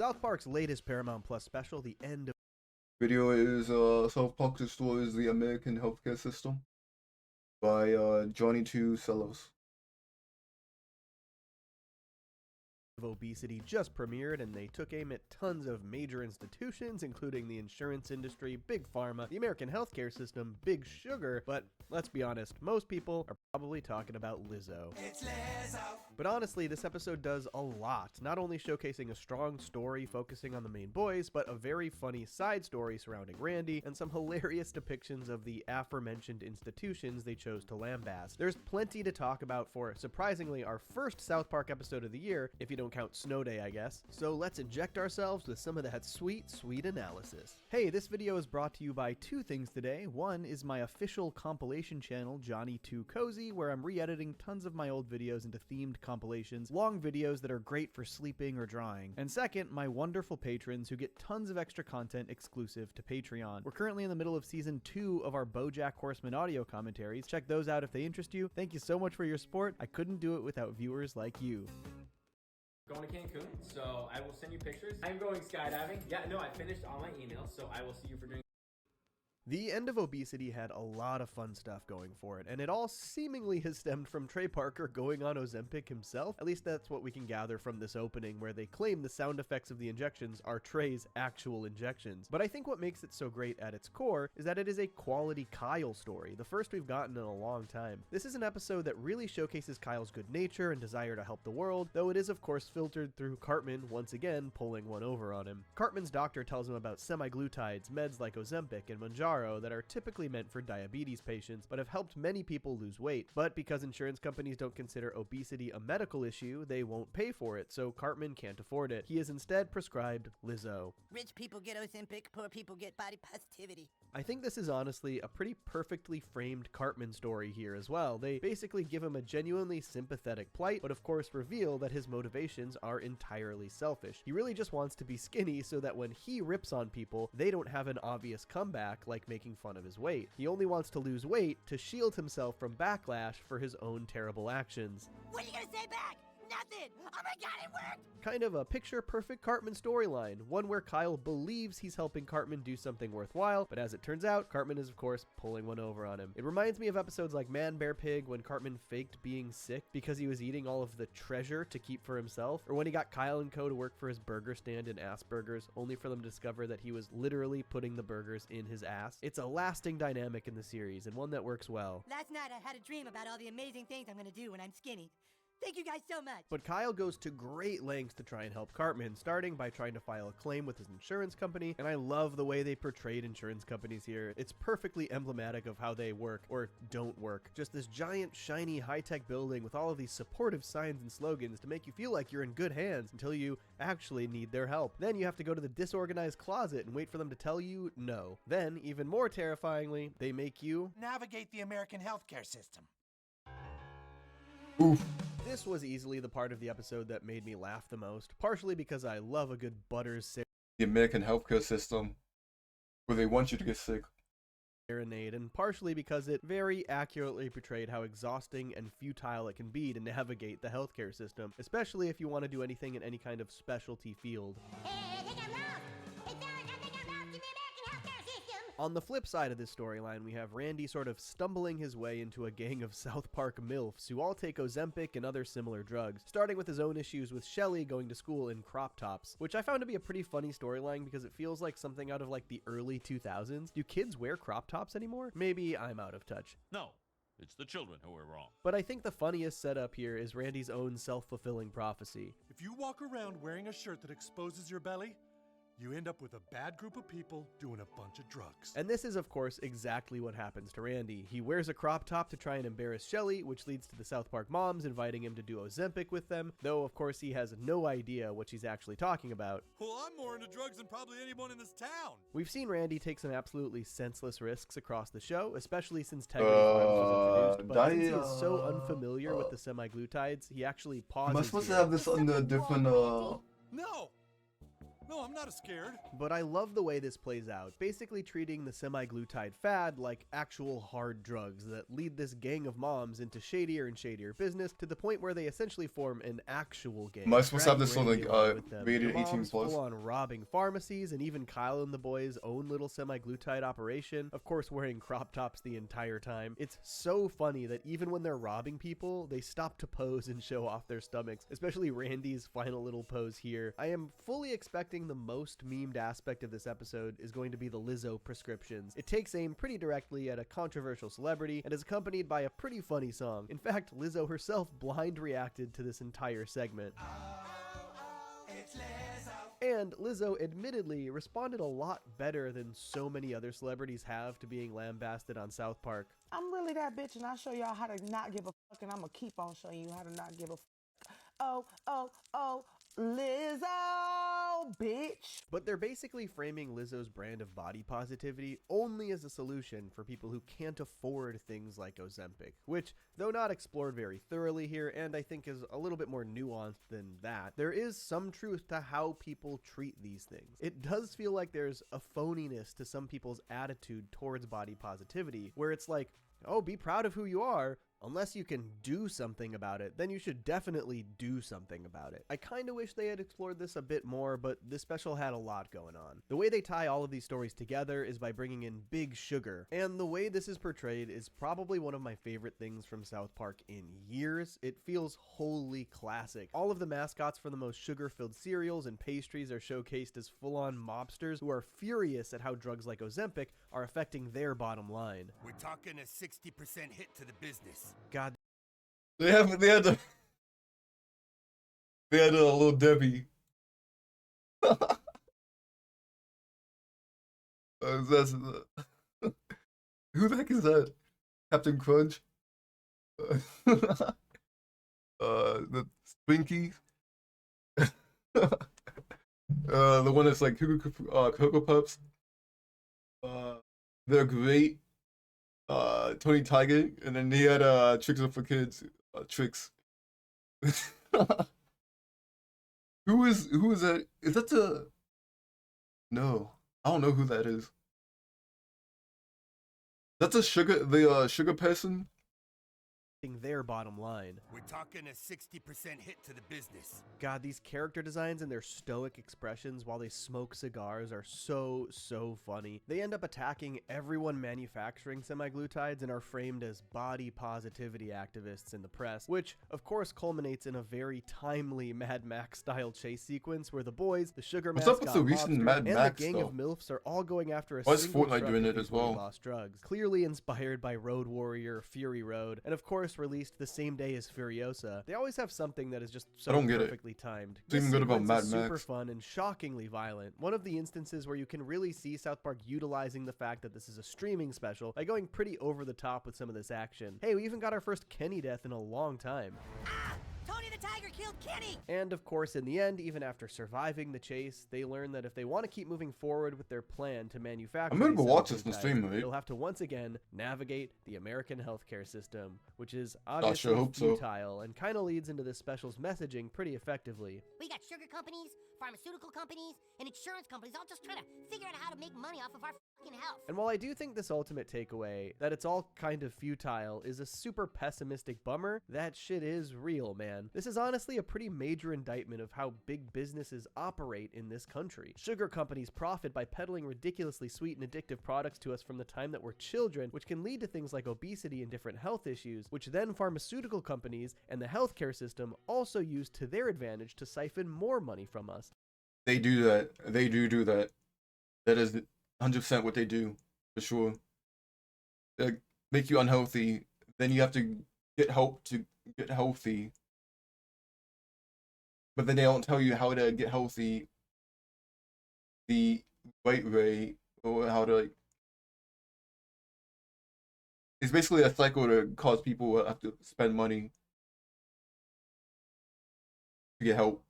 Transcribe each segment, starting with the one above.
South Park's latest Paramount Plus special, The End of Video is Southpark destroys the American healthcare system by Johnny 2 Cellos. Obesity just premiered, and they took aim at tons of major institutions, including the insurance industry, Big Pharma, the American healthcare system, Big Sugar, but let's be honest, most people are probably talking about Lizzo. It's Lizzo! But honestly, this episode does a lot, not only showcasing a strong story focusing on the main boys, but a very funny side story surrounding Randy, and some hilarious depictions of the aforementioned institutions they chose to lambast. There's plenty to talk about for, surprisingly, our first South Park episode of the year, if you don't count Snow Day, I guess. So let's inject ourselves with some of that sweet, sweet analysis. Hey, this video is brought to you by two things today. One is my official compilation channel, Johnny 2 Cozy, where I'm re-editing tons of my old videos into themed compilations, long videos that are great for sleeping or drawing. And second, my wonderful patrons who get tons of extra content exclusive to Patreon. We're currently in the middle of season 2 of our BoJack Horseman audio commentaries. Check those out if they interest you. Thank you so much for your support. I couldn't do it without viewers like you. Going to Cancun, so I will send you pictures. I'm going skydiving. Yeah, no, I finished all my emails, so I will see you for doing. The End of Obesity had a lot of fun stuff going for it, and it all seemingly has stemmed from Trey Parker going on Ozempic himself. At least that's what we can gather from this opening, where they claim the sound effects of the injections are Trey's actual injections. But I think what makes it so great at its core is that it is a quality Kyle story, the first we've gotten in a long time. This is an episode that really showcases Kyle's good nature and desire to help the world, though it is of course filtered through Cartman once again pulling one over on him. Cartman's doctor tells him about semaglutides, meds like Ozempic and Mounjaro that are typically meant for diabetes patients, but have helped many people lose weight. But because insurance companies don't consider obesity a medical issue, they won't pay for it, so Cartman can't afford it. He is instead prescribed Lizzo. Rich people get Ozempic, poor people get body positivity. I think this is honestly a pretty perfectly framed Cartman story here as well. They basically give him a genuinely sympathetic plight, but of course reveal that his motivations are entirely selfish. He really just wants to be skinny so that when he rips on people, they don't have an obvious comeback like making fun of his weight. He only wants to lose weight to shield himself from backlash for his own terrible actions. What are you gonna say back? Nothing! Oh my god, it worked! Kind of a picture-perfect Cartman storyline, one where Kyle believes he's helping Cartman do something worthwhile, but as it turns out, Cartman is of course pulling one over on him. It reminds me of episodes like Man Bear Pig, when Cartman faked being sick because he was eating all of the treasure to keep for himself, or when he got Kyle and Co to work for his burger stand in Asperger's, only for them to discover that he was literally putting the burgers in his ass. It's a lasting dynamic in the series, and one that works well. Last night I had a dream about all the amazing things I'm gonna do when I'm skinny. Thank you guys so much. But Kyle goes to great lengths to try and help Cartman, starting by trying to file a claim with his insurance company, and I love the way they portrayed insurance companies here. It's perfectly emblematic of how they work, or don't work. Just this giant, shiny, high-tech building with all of these supportive signs and slogans to make you feel like you're in good hands until you actually need their help. Then you have to go to the disorganized closet and wait for them to tell you no. Then, even more terrifyingly, they make you navigate the American healthcare system. Oof. This was easily the part of the episode that made me laugh the most, partially because I love a good Butters The American healthcare system, where they want you to get sick. serenade, and partially because it very accurately portrayed how exhausting and futile it can be to navigate the healthcare system, especially if you want to do anything in any kind of specialty field. On the flip side of this storyline, we have Randy sort of stumbling his way into a gang of South Park MILFs who all take Ozempic and other similar drugs, starting with his own issues with Shelly going to school in crop tops, which I found to be a pretty funny storyline because it feels like something out of like the early 2000s. Do kids wear crop tops anymore? Maybe I'm out of touch. No, it's the children who are wrong. But I think the funniest setup here is Randy's own self-fulfilling prophecy. If you walk around wearing a shirt that exposes your belly, you end up with a bad group of people doing a bunch of drugs. And this is, of course, exactly what happens to Randy. He wears a crop top to try and embarrass Shelly, which leads to the South Park moms inviting him to do Ozempic with them, though, of course, he has no idea what she's actually talking about. Well, I'm more into drugs than probably anyone in this town. We've seen Randy take some absolutely senseless risks across the show, especially since Integrity Farms was introduced, but since he is so unfamiliar with the semaglutides, he actually pauses. Am I supposed to have this under a different, No! No, I'm not scared. But I love the way this plays out, basically treating the semi-glutide fad like actual hard drugs that lead this gang of moms into shadier and shadier business to the point where they essentially form an actual gang. Am I supposed to have this on dragging like Randy along with them. rated The 18 moms plus? full on robbing pharmacies, and even Kyle and the boys' own little semi-glutide operation, of course wearing crop tops the entire time. It's so funny that even when they're robbing people, they stop to pose and show off their stomachs, especially Randy's final little pose here. I am fully expecting the most memed aspect of this episode is going to be the Lizzo prescriptions. It takes aim pretty directly at a controversial celebrity and is accompanied by a pretty funny song. In fact, Lizzo herself blind reacted to this entire segment. And Lizzo admittedly responded a lot better than so many other celebrities have to being lambasted on South Park. I'm really that bitch, and I'll show y'all how to not give a fuck, and I'm gonna keep on showing you how to not give a fuck. Oh, Lizzo, bitch. But they're basically framing Lizzo's brand of body positivity only as a solution for people who can't afford things like Ozempic, which, though not explored very thoroughly here, and I think is a little bit more nuanced than that, there is some truth to how people treat these things. It does feel like there's a phoniness to some people's attitude towards body positivity, where it's like, oh, be proud of who you are. Unless you can do something about it, then you should definitely do something about it. I kinda wish they had explored this a bit more, but this special had a lot going on. The way they tie all of these stories together is by bringing in Big Sugar, and the way this is portrayed is probably one of my favorite things from South Park in years. It feels wholly classic. All of the mascots for the most sugar-filled cereals and pastries are showcased as full-on mobsters who are furious at how drugs like Ozempic are affecting their bottom line. We're talking a 60% hit to the business. God, They had a little Debbie. That's, who the heck is that? Captain Crunch? The Twinkies? The one that's like Cocoa Puffs. They're great. Tony Tiger, and then he had Tricks for Kids. Tricks. Who is that? Is that the? No, I don't know who that is. That's the sugar person. their bottom line. We're talking a 60% hit to the business. God, these character designs and their stoic expressions while they smoke cigars are so funny. They end up attacking everyone manufacturing semi-glutides and are framed as body positivity activists in the press, which of course culminates in a very timely Mad Max style chase sequence where the boys, the sugar What's mascot up with the recent Mobster, Mad and Max, the gang though? of MILFs are all going after a Why is single Fortnite truck doing of it as people who well? lost drugs. Clearly inspired by Road Warrior, Fury Road, and of course released the same day as Furiosa. They always have something that is just so I don't get it. perfectly timed. It's even good about sequence is Mad super Max. fun and shockingly violent. One of the instances where you can really see South Park utilizing the fact that this is a streaming special by going pretty over the top with some of this action. Hey, we even got our first Kenny death in a long time. Tony the Tiger killed Kenny! And of course, in the end, even after surviving the chase, they learn that if they want to keep moving forward with their plan to manufacture I'm gonna these go watch this semi-glutides, in the stream, mate. they'll have to once again navigate the American healthcare system, which is sure obviously hope so. futile and kind of leads into this special's messaging pretty effectively. We got sugar companies, pharmaceutical companies, and insurance companies all just trying to figure out how to make money off of our fucking health. And while I do think this ultimate takeaway, that it's all kind of futile, is a super pessimistic bummer, that shit is real, man. This is honestly a pretty major indictment of how big businesses operate in this country. Sugar companies profit by peddling ridiculously sweet and addictive products to us from the time that we're children, which can lead to things like obesity and different health issues, which then pharmaceutical companies and the healthcare system also use to their advantage to siphon more money from us. They do that. They do that. That is 100% what they do, for sure. They make you unhealthy, then you have to get help to get healthy. But then they don't tell you how to get healthy the right way, or how to, like... It's basically a cycle to cause people to have to spend money to get help.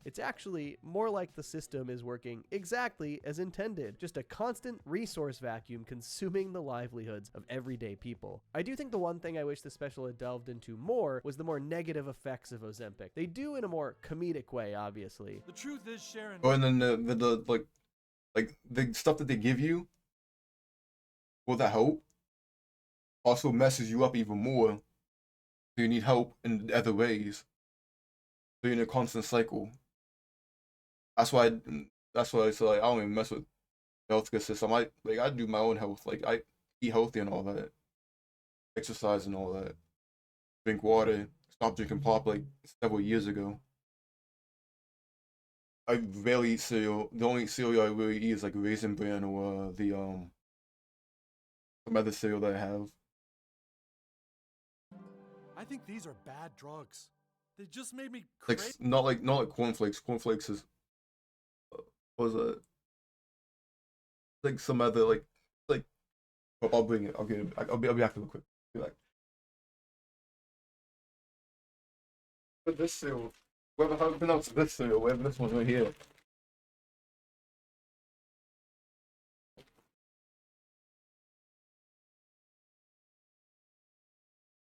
It's actually more like the system is working exactly as intended, just a constant resource vacuum consuming the livelihoods of everyday people. I do think the one thing I wish the special had delved into more was the more negative effects of Ozempic. They do in a more comedic way, obviously. The truth is, Sharon. Oh, and then the like the stuff that they give you for the help also messes you up even more. So you need help in other ways. So you're in a constant cycle. That's why it's like I don't even mess with the healthcare system. I do my own health. Like I eat healthy and all that, exercise and all that, drink water, stop drinking pop like several years ago. I rarely eat cereal. The only cereal I really eat is like Raisin Bran or some other cereal that I have. I think these are bad drugs. They just made me Like crazy. not like cornflakes. Cornflakes is what was it? Like some other like. I'll bring it. I'll get it. I'll be back real quick. Be back. But this cereal, how to pronounce this cereal? Whatever this one right here.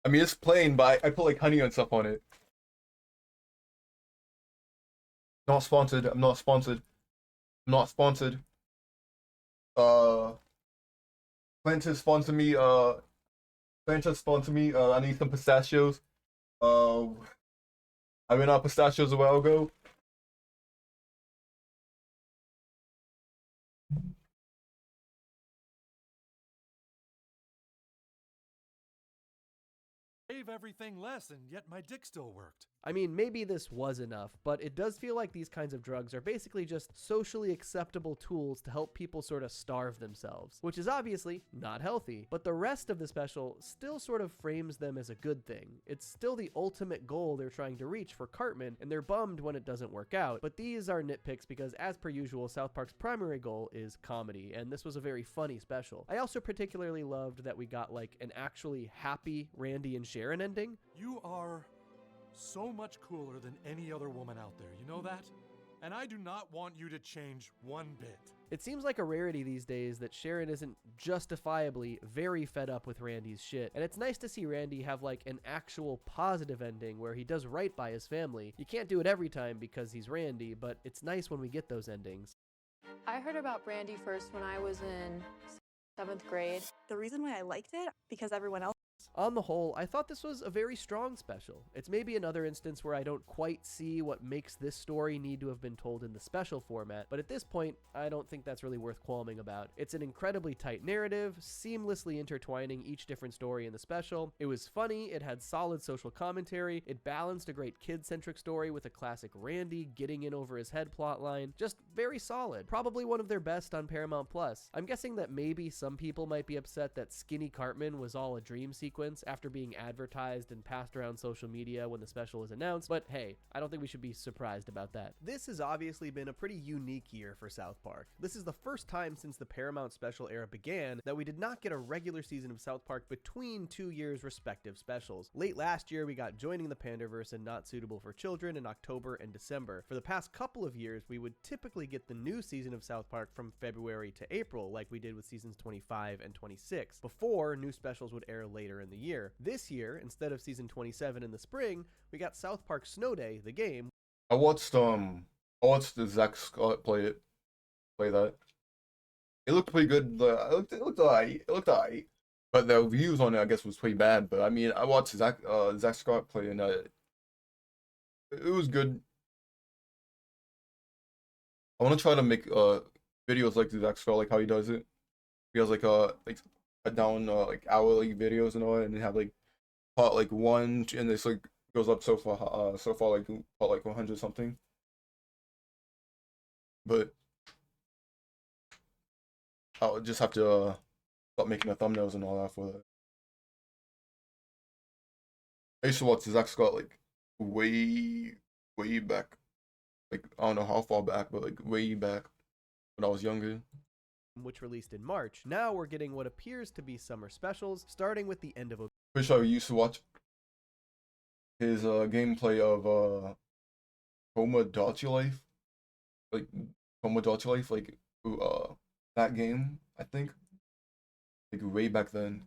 I mean, it's plain, but I put like honey and stuff on it. Not sponsored. I'm not sponsored. I'm not sponsored. Planters sponsor me. Planters sponsor me. I need some pistachios. I ran out of pistachios a while ago. Gave everything less, and yet my dick still worked. I mean, maybe this was enough, but it does feel like these kinds of drugs are basically just socially acceptable tools to help people sort of starve themselves, which is obviously not healthy, but the rest of the special still sort of frames them as a good thing. It's still the ultimate goal they're trying to reach for Cartman, and they're bummed when it doesn't work out, but these are nitpicks because, as per usual, South Park's primary goal is comedy, and this was a very funny special. I also particularly loved that we got like an actually happy Randy and Sharon ending. You are so much cooler than any other woman out there, you know that? And I do not want you to change one bit. It seems like a rarity these days that Sharon isn't justifiably very fed up with Randy's shit, and it's nice to see Randy have like an actual positive ending where he does right by his family. You can't do it every time because he's Randy, but it's nice when we get those endings. I heard about Brandy first when I was in 7th grade. The reason why I liked it, because everyone else. On the whole, I thought this was a very strong special. It's maybe another instance where I don't quite see what makes this story need to have been told in the special format, but at this point, I don't think that's really worth qualming about. It's an incredibly tight narrative, seamlessly intertwining each different story in the special. It was funny, it had solid social commentary, it balanced a great kid-centric story with a classic Randy getting in over his head plotline. Just very solid. Probably one of their best on Paramount+. I'm guessing that maybe some people might be upset that Skinny Cartman was all a dream sequence after being advertised and passed around social media when the special was announced, but hey, I don't think we should be surprised about that. This has obviously been a pretty unique year for South Park. This is the first time since the Paramount special era began that we did not get a regular season of South Park between 2 years' respective specials. Late last year, we got Joining the Panderverse and Not Suitable for Children in October and December. For the past couple of years, we would typically get the new season of South Park from February to April, like we did with seasons 25 and 26, before new specials would air later in the year. This year, instead of season 27 in the spring, we got South Park Snow Day, the game. I watched the Zach Scott play that. It looked pretty good. It looked alright. But the reviews on it, I guess, was pretty bad. But I mean, I watched Zach Scott play, and it was good. I want to try to make videos like Zach Scott, like how he does it. He has like cut down like hourly videos and all that, and they have like part like one, and this like goes up so far like part like 100 something. But I'll just have to start making the thumbnails and all that for that. I used to watch Zach Scott like way back, like I don't know how far back, but like way back when I was younger. Which released in March. Now we're getting what appears to be summer specials, starting with the end of Wish I used to watch his gameplay of Tomodachi Life, like Tomodachi Life, like that game, I think, like way back then.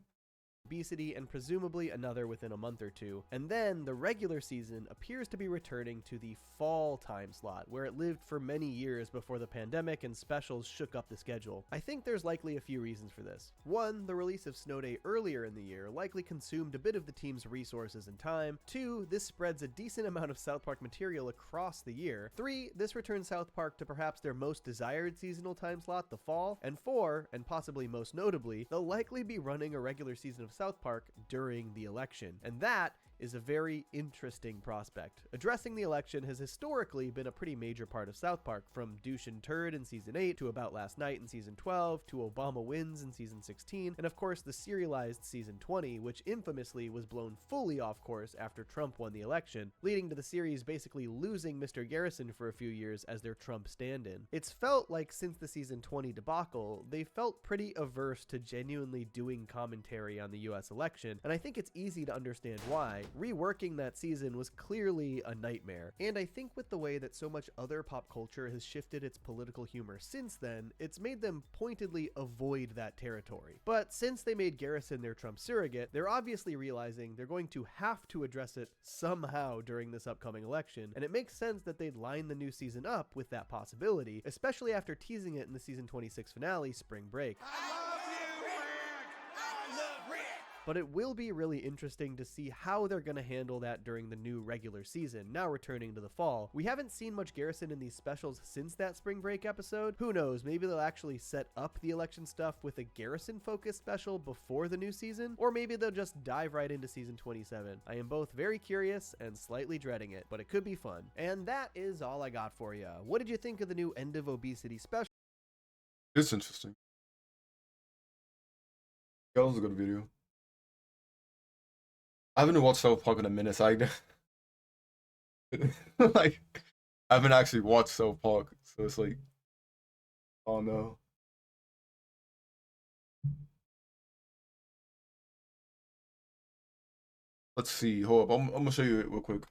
Obesity, and presumably another within a month or two. And then the regular season appears to be returning to the fall time slot, where it lived for many years before the pandemic and specials shook up the schedule. I think there's likely a few reasons for this. One, the release of Snow Day earlier in the year likely consumed a bit of the team's resources and time. Two, this spreads a decent amount of South Park material across the year. Three, this returns South Park to perhaps their most desired seasonal time slot, the fall. And four, and possibly most notably, they'll likely be running a regular season of South Park during the election. And that is a very interesting prospect. Addressing the election has historically been a pretty major part of South Park, from Douche and Turd in Season 8 to About Last Night in Season 12 to Obama Wins in Season 16, and of course the serialized Season 20, which infamously was blown fully off course after Trump won the election, leading to the series basically losing Mr. Garrison for a few years as their Trump stand-in. It's felt like since the Season 20 debacle, they felt pretty averse to genuinely doing commentary on the US election, and I think it's easy to understand why. Reworking that season was clearly a nightmare, and I think with the way that so much other pop culture has shifted its political humor since then, it's made them pointedly avoid that territory. But since they made Garrison their Trump surrogate, they're obviously realizing they're going to have to address it somehow during this upcoming election, and it makes sense that they'd line the new season up with that possibility, especially after teasing it in the season 26 finale, Spring Break. But it will be really interesting to see how they're going to handle that during the new regular season, now returning to the fall. We haven't seen much Garrison in these specials since that Spring Break episode. Who knows, maybe they'll actually set up the election stuff with a Garrison-focused special before the new season, or maybe they'll just dive right into season 27. I am both very curious and slightly dreading it, but it could be fun. And that is all I got for you. What did you think of the new End of Obesity special? It's interesting. That was a good video. I haven't watched South Park in a minute, so like, I haven't actually watched South Park, so it's like, oh no. Let's see, hold up, I'm gonna show you it real quick.